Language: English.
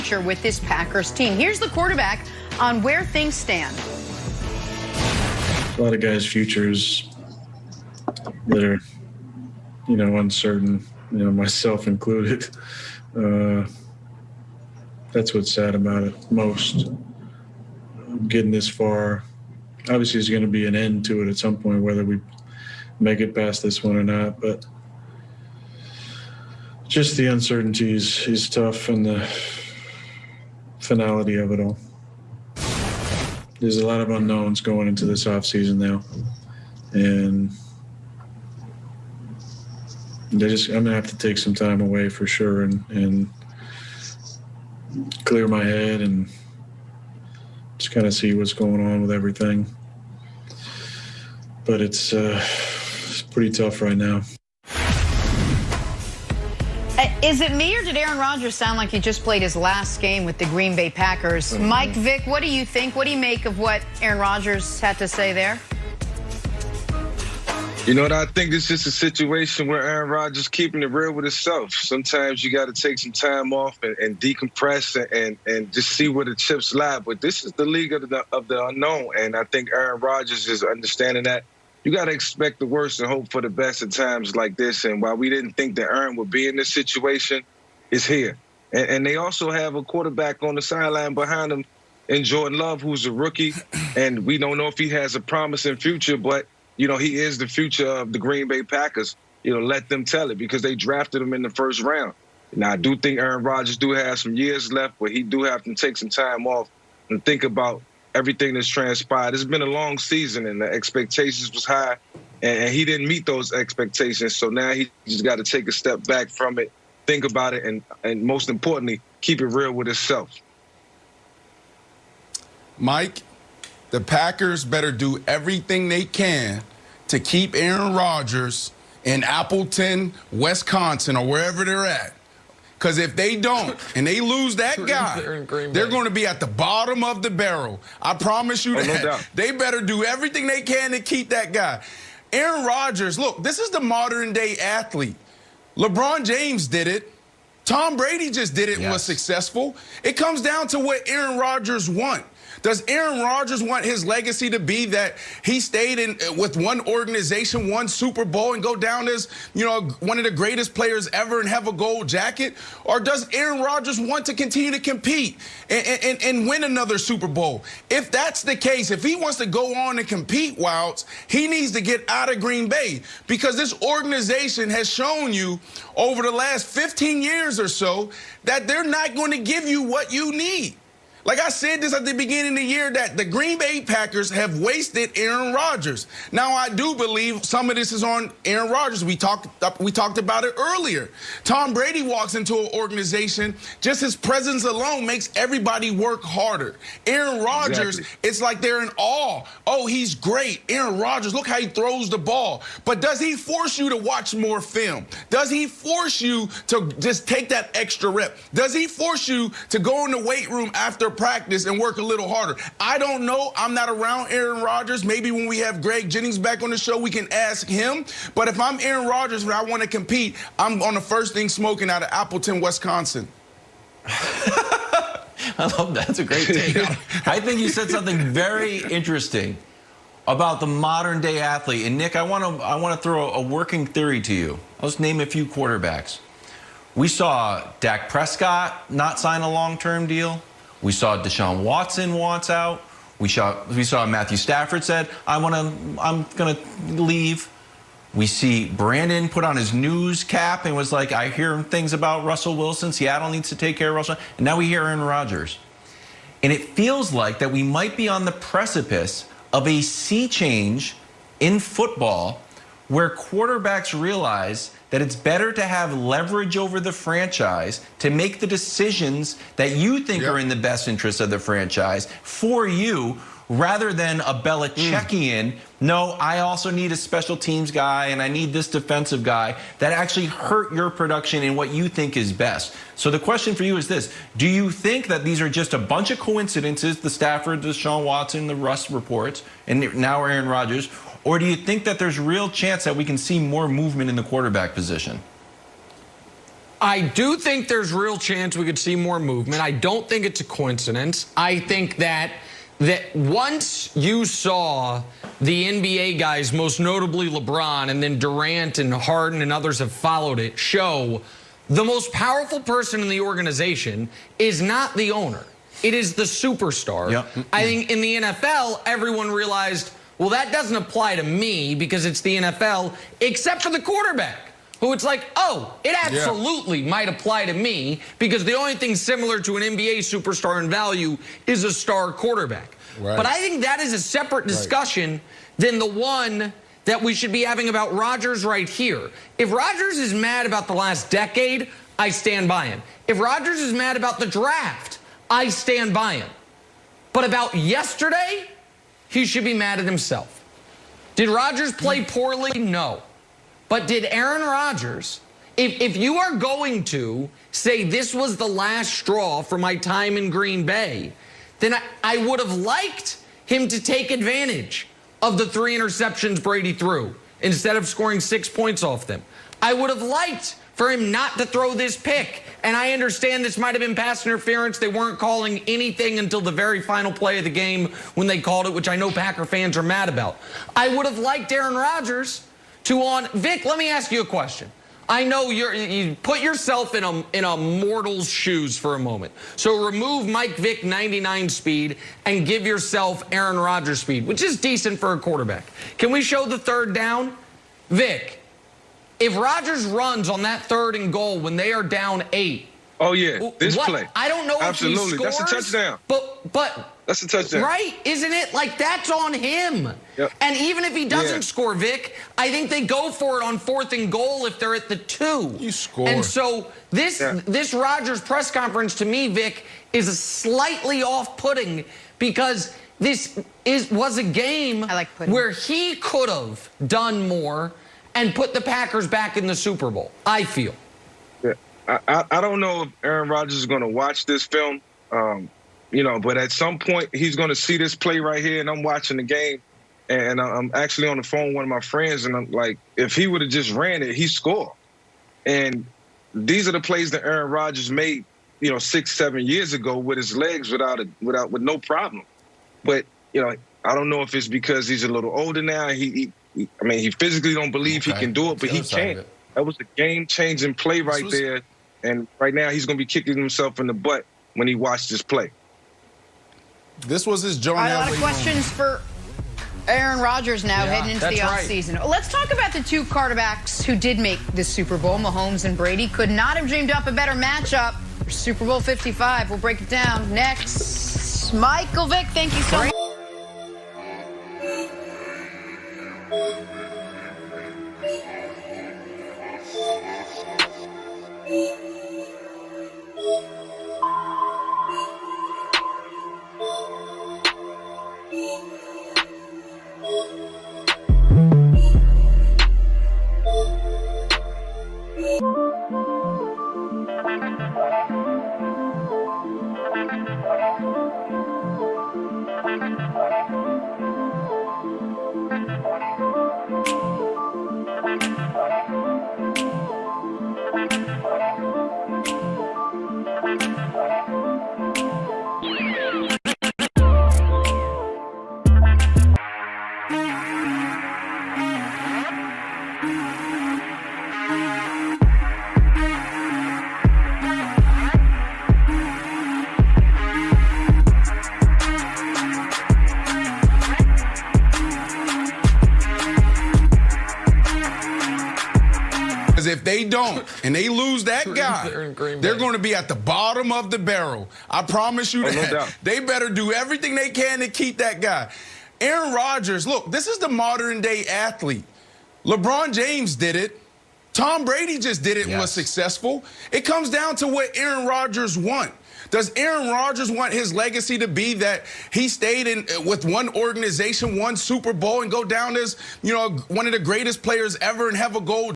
with this Packers team. Here's the quarterback on where things stand. A lot of guys' futures that are, uncertain, myself included. That's what's sad about it most. Getting this far, obviously there's going to be an end to it at some point, whether we make it past this one or not, but just the uncertainty is tough, and the finality of it all. There's a lot of unknowns going into this offseason now, and I'm going to have to take some time away for sure and clear my head and just kind of see what's going on with everything. But it's pretty tough right now. Is it me, or did Aaron Rodgers sound like he just played his last game with the Green Bay Packers? Mike, Vic, what do you think? What do you make of what Aaron Rodgers had to say there? You know what, I think it's just a situation where Aaron Rodgers keeping it real with himself. Sometimes you got to take some time off and decompress and just see where the chips lie. But this is the league of the unknown, and I think Aaron Rodgers is understanding that. You got to expect the worst and hope for the best at times like this. And while we didn't think that Aaron would be in this situation, it's here. And they also have a quarterback on the sideline behind him in Jordan Love, who's a rookie. And we don't know if he has a promising future, but, he is the future of the Green Bay Packers. Let them tell it, because they drafted him in the first round. Now, I do think Aaron Rodgers do have some years left, but he do have to take some time off and think about everything that's transpired. It's been a long season, and the expectations was high, and he didn't meet those expectations. So now he just got to take a step back from it, think about it, and most importantly, keep it real with himself. Mike, the Packers better do everything they can to keep Aaron Rodgers in Appleton, Wisconsin, or wherever they're at. Because if they don't, and they lose that guy, they're going to be at the bottom of the barrel. I promise you that. No doubt. They better do everything they can to keep that guy. Aaron Rodgers, look, this is the modern-day athlete. LeBron James did it. Tom Brady just did it and was successful. It comes down to what Aaron Rodgers wants. Does Aaron Rodgers want his legacy to be that he stayed with one organization, one Super Bowl, and go down as, one of the greatest players ever and have a gold jacket? Or does Aaron Rodgers want to continue to compete and win another Super Bowl? If that's the case, if he wants to go on and compete, Wilds, he needs to get out of Green Bay, because this organization has shown you over the last 15 years or so that they're not going to give you what you need. Like I said this at the beginning of the year, that the Green Bay Packers have wasted Aaron Rodgers. Now, I do believe some of this is on Aaron Rodgers. We talked about it earlier. Tom Brady walks into an organization, just his presence alone makes everybody work harder. Aaron Rodgers, It's like they're in awe. Oh, he's great. Aaron Rodgers, look how he throws the ball. But does he force you to watch more film? Does he force you to just take that extra rep? Does he force you to go in the weight room after practice and work a little harder? I don't know. I'm not around Aaron Rodgers. Maybe when we have Greg Jennings back on the show, we can ask him. But if I'm Aaron Rodgers and I want to compete, I'm on the first thing smoking out of Appleton, Wisconsin. I love that. That's a great take. I think you said something very interesting about the modern day athlete. And Nick, I want to throw a working theory to you. Let's name a few quarterbacks. We saw Dak Prescott not sign a long-term deal. We saw Deshaun Watson wants out. We saw Matthew Stafford said, I'm gonna leave. We see Brandon put on his news cap and was like, I hear things about Russell Wilson. Seattle needs to take care of Russell. And now we hear Aaron Rodgers. And it feels like that we might be on the precipice of a sea change in football, where quarterbacks realize that it's better to have leverage over the franchise to make the decisions that you think are in the best interest of the franchise for you, rather than a Belichickian, no, I also need a special teams guy and I need this defensive guy, that actually hurt your production in what you think is best. So the question for you is this: do you think that these are just a bunch of coincidences, the Stafford, the Deshaun Watson, the Russ reports, and now Aaron Rodgers? Or do you think that there's real chance that we can see more movement in the quarterback position? I do think there's real chance we could see more movement. I don't think it's a coincidence. I think that once you saw the NBA guys, most notably LeBron, and then Durant and Harden and others have followed it, show the most powerful person in the organization is not the owner. It is the superstar. Yep. I think in the NFL, everyone realized, well, that doesn't apply to me because it's the NFL, except for the quarterback, who it's like, oh, it absolutely might apply to me because the only thing similar to an NBA superstar in value is a star quarterback. Right. But I think that is a separate discussion than the one that we should be having about Rodgers right here. If Rodgers is mad about the last decade, I stand by him. If Rodgers is mad about the draft, I stand by him. But about yesterday, he should be mad at himself. Did Rodgers play poorly? No. But did Aaron Rodgers, if you are going to say this was the last straw for my time in Green Bay, then I would have liked him to take advantage of the 3 interceptions Brady threw instead of scoring 6 points off them. I would have liked for him not to throw this pick. And I understand this might have been pass interference. They weren't calling anything until the very final play of the game when they called it, which I know Packer fans are mad about. I would have liked Aaron Rodgers to Vic, let me ask you a question. I know you put yourself in a mortal's shoes for a moment. So remove Mike Vick 99 speed and give yourself Aaron Rodgers speed, which is decent for a quarterback. Can we show the third down? Vic, if Rodgers runs on that 3rd and goal when they are down 8. Oh, yeah, this play. I don't know if he scores. That's a touchdown. But that's a touchdown. Right? Isn't it? Like, that's on him. Yep. And even if he doesn't score, Vic, I think they go for it on 4th and goal if they're at the 2. You score. And so this Rodgers press conference, to me, Vic, is slightly off-putting because this was a game where he could have done more and put the Packers back in the Super Bowl, I feel. Yeah. I don't know if Aaron Rodgers is going to watch this film, but at some point he's going to see this play right here, and I'm watching the game, and I'm actually on the phone with one of my friends, and I'm like, if he would have just ran it, he scored. And these are the plays that Aaron Rodgers made, 6-7 years ago with his legs with no problem. But I don't know if it's because he's a little older now. He physically don't believe he can do it, but he can. That was a game-changing play right there. And right now he's going to be kicking himself in the butt when he watched this play. This was his John A lot of questions for Aaron Rodgers now heading into the offseason. Let's talk about the 2 quarterbacks who did make the Super Bowl, Mahomes and Brady. Could not have dreamed up a better matchup for Super Bowl 55. We'll break it down next. Michael Vick, thank you so much. If they don't and they lose that guy, they're going to be at the bottom of the barrel. I promise you that. No doubt. They better do everything they can to keep that guy. Aaron Rodgers, look, this is the modern-day athlete. LeBron James did it. Tom Brady just did it and was successful. It comes down to what Aaron Rodgers wants. Does Aaron Rodgers want his legacy to be that he stayed with one organization, one Super Bowl, and go down as, one of the greatest players ever and have a gold